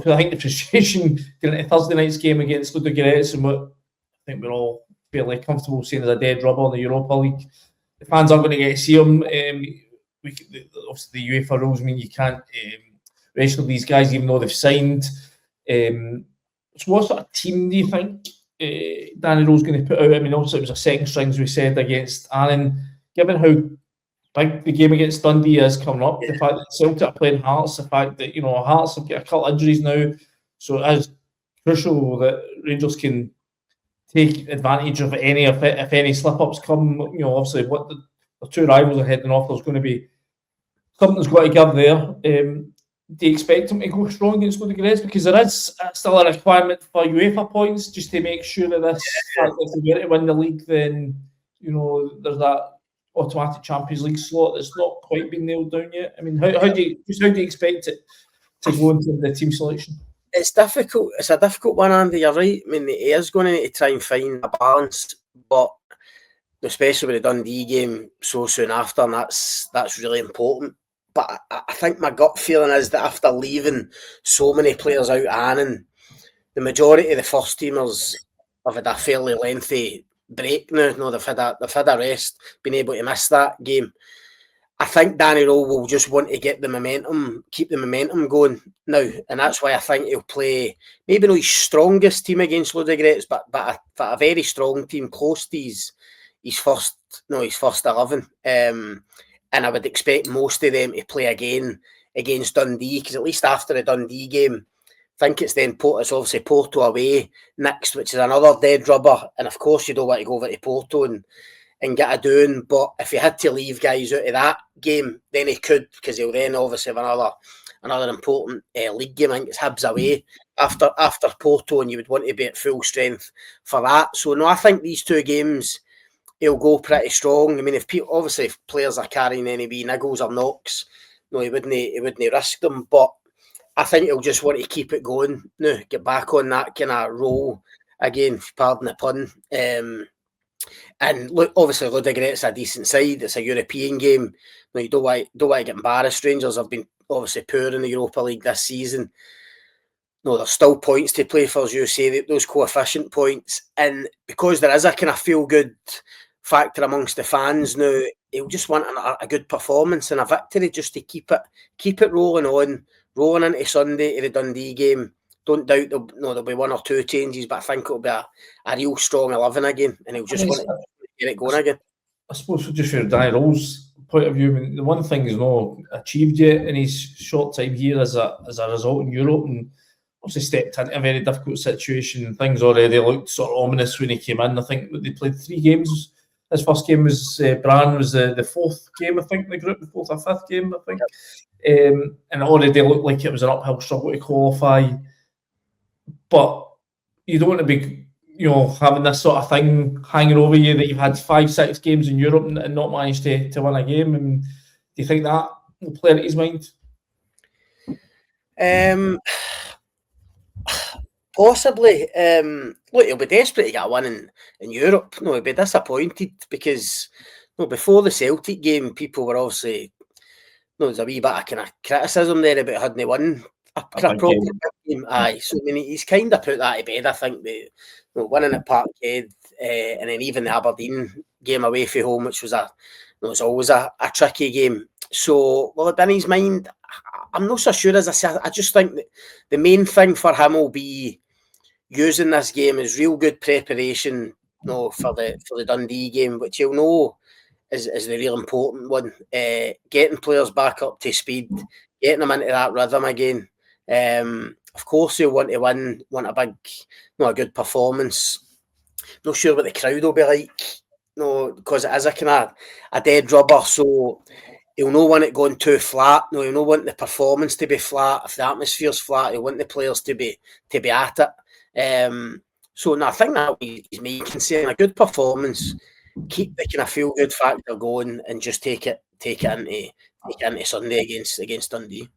I think the frustration going into Thursday night's game against Ludogorets, and what I think we're all fairly comfortable saying is a dead rubber in the Europa League. The fans aren't going to get to see them. Obviously, the UEFA rules mean you can't wrestle these guys even though they've signed. So what sort of team do you think Danny Rowe's going to put out? I mean, also it was a second string, as we said, against Annan. Given how big the game against Dundee is coming up, the fact that Celtic are playing Hearts, the fact that Hearts have got a couple of injuries now, so it is crucial that Rangers can take advantage of any if any slip-ups come. Obviously, what the two rivals are heading off, there's going to be something's got to give there. Do you expect them to go strong against Ludogorets? Because there is still a requirement for UEFA points just to make sure that this, if they get to win the league, then there's that automatic Champions League slot that's not quite been nailed down yet. I mean, how do you expect it to go into the team selection? It's difficult. It's a difficult one, Andy. You're right. I mean, he is going to need to try and find a balance, but especially with the Dundee game so soon after, and that's really important. But I think my gut feeling is that after leaving so many players out Annan, the majority of the first teamers have had a fairly lengthy break now. No, they've had a rest, been able to miss that game. I think Danny Rowe will just want to get the momentum, keep the momentum going now, and that's why I think he'll play maybe not his strongest team against Ludogorets, but a very strong team close to his first 11. And I would expect most of them to play again against Dundee, because at least after the Dundee game, I think it's obviously Porto away next, which is another dead rubber. And of course, you don't want to go over to Porto and get a doing. But if you had to leave guys out of that game, then he could, because he'll then obviously have another important league game. I think it's Hibs away after Porto, and you would want to be at full strength for that. So no, I think these two games, he'll go pretty strong. I mean, if players are carrying any wee niggles or knocks, no, he wouldn't risk them. But I think he'll just want to keep it going now, get back on that kind of roll again, pardon the pun. And look, obviously Ludogorets a decent side. It's a European game. No, you don't want to get embarrassed. Rangers have been obviously poor in the Europa League this season. No, there's still points to play for, as you say, those coefficient points. And because there is a kind of feel-good factor amongst the fans now, he'll just want a good performance and a victory just to keep it rolling into Sunday to the Dundee game. Don't doubt there'll be one or two changes, but I think it'll be a real strong 11 again, and he'll just want to get it going again. I suppose just from Danny Rowe's point of view, I mean, the one thing he's not achieved yet in his short time here as a result in Europe, and obviously stepped into a very difficult situation, and things already looked sort of ominous when he came in. I think they played 3 games. His first game was Brann was the fourth game, I think, in the group, the fourth or fifth game, I think. And it already looked like it was an uphill struggle to qualify. But you don't want to be, having this sort of thing hanging over you that you've had 5-6 games in Europe and not managed to win a game. And do you think that will play into his mind? Possibly. Look, he'll be desperate to get one in Europe. No, he'll be disappointed because before the Celtic game, people were obviously there's a wee bit of kind of criticism there about hadn't he won a proper game. Aye, so I mean he's kind of put that to bed. I think winning at Parkhead, and then even the Aberdeen game away from home, which was it's always a tricky game. So will it be in his mind? I'm not so sure. As I said, I just think that the main thing for him will be using this game as real good preparation, for the Dundee game, which he'll know is the real important one. Getting players back up to speed, getting them into that rhythm again. Of course, he'll want to win, want a big, a good performance. Not sure what the crowd will be like, because it is a kind of a dead rubber. So he'll not want it going too flat. No, he'll not want the performance to be flat. If the atmosphere's flat, he'll want the players to be at it. So no, I think that is me concern. A good performance, keep the kind of feel good factor going, and just take it into Sunday against Dundee.